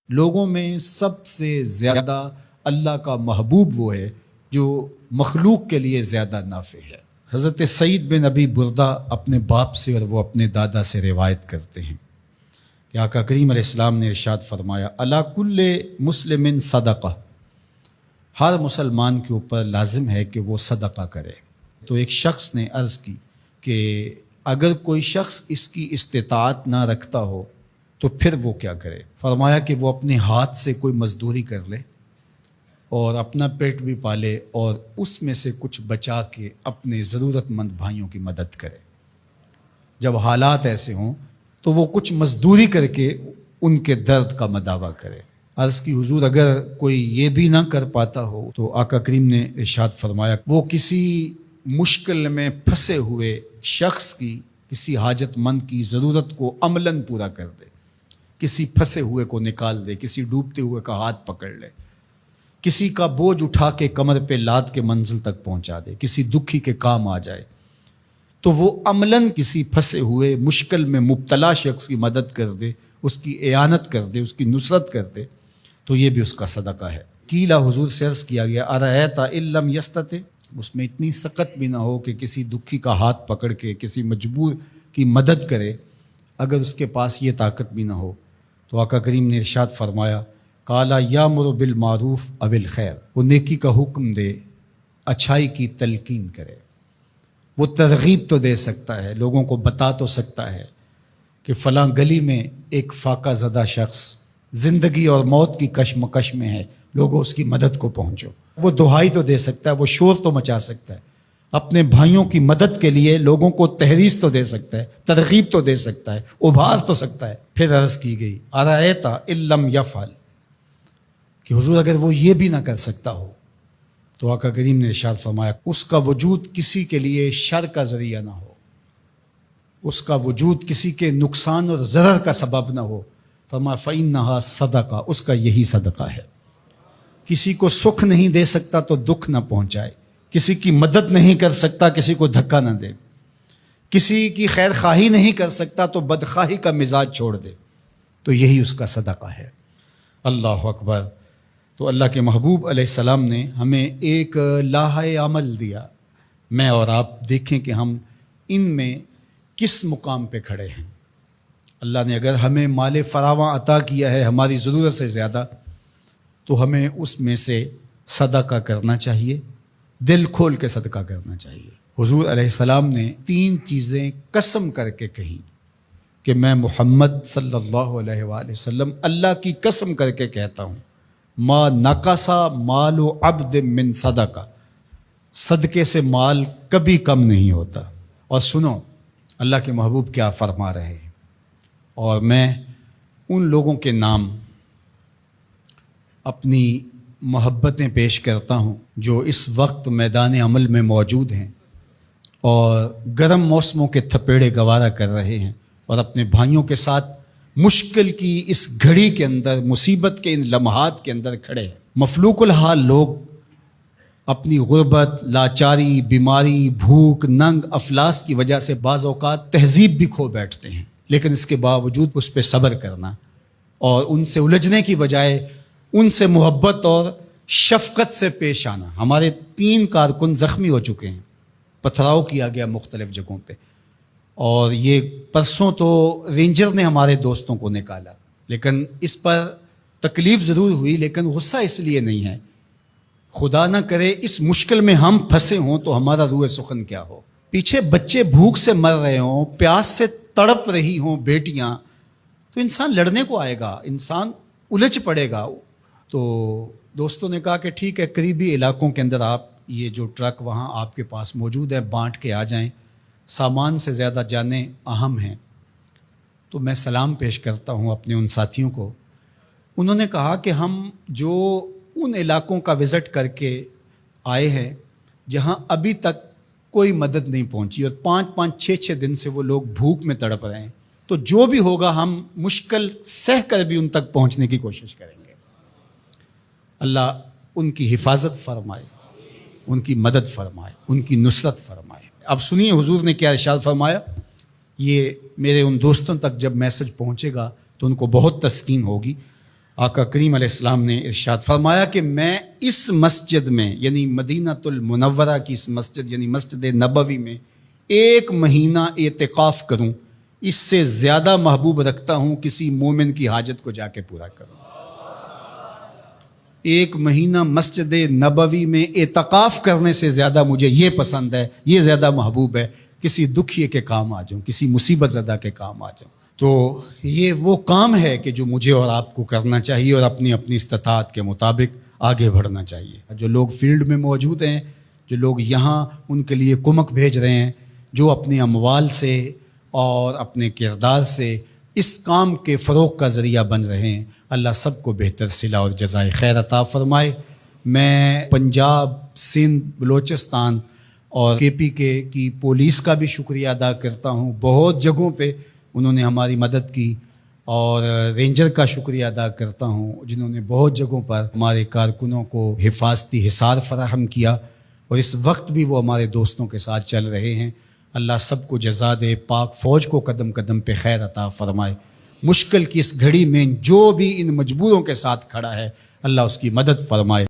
لوگوں میں سب سے زیادہ اللہ کا محبوب وہ ہے جو مخلوق کے لیے زیادہ نافع ہے۔ حضرت سعید بن ابی بردہ اپنے باپ سے اور وہ اپنے دادا سے روایت کرتے ہیں کہ آقا کریم علیہ السلام نے ارشاد فرمایا، علی کل مسلم صدقہ، ہر مسلمان کے اوپر لازم ہے کہ وہ صدقہ کرے۔ تو ایک شخص نے عرض کی کہ اگر کوئی شخص اس کی استطاعت نہ رکھتا ہو تو پھر وہ کیا کرے؟ فرمایا کہ وہ اپنے ہاتھ سے کوئی مزدوری کر لے اور اپنا پیٹ بھی پالے اور اس میں سے کچھ بچا کے اپنے ضرورت مند بھائیوں کی مدد کرے۔ جب حالات ایسے ہوں تو وہ کچھ مزدوری کر کے ان کے درد کا مداوع کرے۔ عرض کی حضور اگر کوئی یہ بھی نہ کر پاتا ہو تو آقا کریم نے ارشاد فرمایا وہ کسی مشکل میں پھنسے ہوئے شخص کی، کسی حاجت مند کی ضرورت کو عملاً پورا کر دے، کسی پھنسے ہوئے کو نکال دے، کسی ڈوبتے ہوئے کا ہاتھ پکڑ لے، کسی کا بوجھ اٹھا کے کمر پہ لاد کے منزل تک پہنچا دے، کسی دکھی کے کام آ جائے تو وہ عملاً کسی پھنسے ہوئے مشکل میں مبتلا شخص کی مدد کر دے، اس کی اعانت کر دے، اس کی نصرت کر دے، تو یہ بھی اس کا صدقہ ہے۔ قیلا حضور سے عرض کیا گیا ارأیت ان لم یستطع، اس میں اتنی سخت بھی نہ ہو کہ کسی دکھی کا ہاتھ پکڑ کے کسی مجبور کی مدد کرے، اگر اس کے پاس یہ طاقت بھی نہ ہو تو آقا کریم نے ارشاد فرمایا قالا یامر بالمعروف او بالخیر، وہ نیکی کا حکم دے، اچھائی کی تلقین کرے۔ وہ ترغیب تو دے سکتا ہے، لوگوں کو بتا تو سکتا ہے کہ فلاں گلی میں ایک فاقہ زدہ شخص زندگی اور موت کی کشمکش میں ہے، لوگوں اس کی مدد کو پہنچو۔ وہ دہائی تو دے سکتا ہے، وہ شور تو مچا سکتا ہے، اپنے بھائیوں کی مدد کے لیے لوگوں کو تحریض تو دے سکتا ہے، ترغیب تو دے سکتا ہے، ابھار تو سکتا ہے۔ پھر عرض کی گئی ارأیت ان لم یفعل، کہ حضور اگر وہ یہ بھی نہ کر سکتا ہو تو آقا کریم نے ارشاد فرمایا اس کا وجود کسی کے لیے شر کا ذریعہ نہ ہو، اس کا وجود کسی کے نقصان اور ضرر کا سبب نہ ہو، فرمایا فإنہا صدقہ، اس کا یہی صدقہ ہے۔ کسی کو سکھ نہیں دے سکتا تو دکھ نہ پہنچائے، کسی کی مدد نہیں کر سکتا کسی کو دھکا نہ دے، کسی کی خیر خواہی نہیں کر سکتا تو بدخواہی کا مزاج چھوڑ دے، تو یہی اس کا صدقہ ہے۔ اللہ اکبر۔ تو اللہ کے محبوب علیہ السلام نے ہمیں ایک لاحہ عمل دیا، میں اور آپ دیکھیں کہ ہم ان میں کس مقام پہ کھڑے ہیں۔ اللہ نے اگر ہمیں مال فراواں عطا کیا ہے ہماری ضرورت سے زیادہ تو ہمیں اس میں سے صدقہ کرنا چاہیے، دل کھول کے صدقہ کرنا چاہیے۔ حضور علیہ السلام نے 3 چیزیں قسم کر کے کہیں کہ میں محمد صلی اللہ علیہ وآلہ وسلم اللہ کی قسم کر کے کہتا ہوں ما نقص مال عبد من صدقہ، صدقے سے مال کبھی کم نہیں ہوتا۔ اور سنو اللہ کے محبوب کیا فرما رہے ہیں، اور میں ان لوگوں کے نام اپنی محبتیں پیش کرتا ہوں جو اس وقت میدان عمل میں موجود ہیں اور گرم موسموں کے تھپیڑے گوارا کر رہے ہیں اور اپنے بھائیوں کے ساتھ مشکل کی اس گھڑی کے اندر، مصیبت کے ان لمحات کے اندر کھڑے ہیں۔ مفلوق الحال لوگ اپنی غربت، لاچاری، بیماری، بھوک، ننگ، افلاس کی وجہ سے بعض اوقات تہذیب بھی کھو بیٹھتے ہیں، لیکن اس کے باوجود اس پہ صبر کرنا اور ان سے الجھنے کی بجائے ان سے محبت اور شفقت سے پیش آنا۔ ہمارے 3 کارکن زخمی ہو چکے ہیں، پتھراؤ کیا گیا مختلف جگہوں پہ، اور یہ پرسوں تو رینجر نے ہمارے دوستوں کو نکالا، لیکن اس پر تکلیف ضرور ہوئی، لیکن غصہ اس لیے نہیں ہے، خدا نہ کرے اس مشکل میں ہم پھنسے ہوں تو ہمارا روح سخن کیا ہو۔ پیچھے بچے بھوک سے مر رہے ہوں، پیاس سے تڑپ رہی ہوں بیٹیاں، تو انسان لڑنے کو آئے گا، انسان الجھ پڑے گا۔ تو دوستوں نے کہا کہ ٹھیک ہے، قریبی علاقوں کے اندر آپ یہ جو ٹرک وہاں آپ کے پاس موجود ہے بانٹ کے آ جائیں، سامان سے زیادہ جانیں اہم ہیں۔ تو میں سلام پیش کرتا ہوں اپنے ان ساتھیوں کو۔ انہوں نے کہا کہ ہم جو ان علاقوں کا وزٹ کر کے آئے ہیں جہاں ابھی تک کوئی مدد نہیں پہنچی اور 5-5 6-6 دن سے وہ لوگ بھوک میں تڑپ رہے ہیں، تو جو بھی ہوگا ہم مشکل سہ کر بھی ان تک پہنچنے کی کوشش کریں گے۔ اللہ ان کی حفاظت فرمائے، ان کی مدد فرمائے، ان کی نصرت فرمائے۔ اب سنیے حضور نے کیا ارشاد فرمایا، یہ میرے ان دوستوں تک جب میسج پہنچے گا تو ان کو بہت تسکین ہوگی۔ آقا کریم علیہ السلام نے ارشاد فرمایا کہ میں اس مسجد میں یعنی مدینہ المنورہ کی اس مسجد یعنی مسجد نبوی میں 1 مہینہ اعتکاف کروں، اس سے زیادہ محبوب رکھتا ہوں کسی مومن کی حاجت کو جا کے پورا کروں۔ 1 مہینہ مسجد نبوی میں اعتکاف کرنے سے زیادہ مجھے یہ پسند ہے، یہ زیادہ محبوب ہے، کسی دکھیے کے کام آ جاؤں، کسی مصیبت زدہ کے کام آ جاؤں۔ تو یہ وہ کام ہے کہ جو مجھے اور آپ کو کرنا چاہیے اور اپنی اپنی استطاعت کے مطابق آگے بڑھنا چاہیے۔ جو لوگ فیلڈ میں موجود ہیں، جو لوگ یہاں ان کے لیے کمک بھیج رہے ہیں، جو اپنے اموال سے اور اپنے کردار سے اس کام کے فروغ کا ذریعہ بن رہے ہیں، اللہ سب کو بہتر صلہ اور جزائے خیر عطا فرمائے۔ میں پنجاب، سندھ، بلوچستان اور KPK کی پولیس کا بھی شکریہ ادا کرتا ہوں، بہت جگہوں پہ انہوں نے ہماری مدد کی، اور رینجر کا شکریہ ادا کرتا ہوں جنہوں نے بہت جگہوں پر ہمارے کارکنوں کو حفاظتی حصار فراہم کیا، اور اس وقت بھی وہ ہمارے دوستوں کے ساتھ چل رہے ہیں۔ اللہ سب کو جزا دے، پاک فوج کو قدم قدم پہ خیر عطا فرمائے۔ مشکل کی اس گھڑی میں جو بھی ان مجبوروں کے ساتھ کھڑا ہے، اللہ اس کی مدد فرمائے۔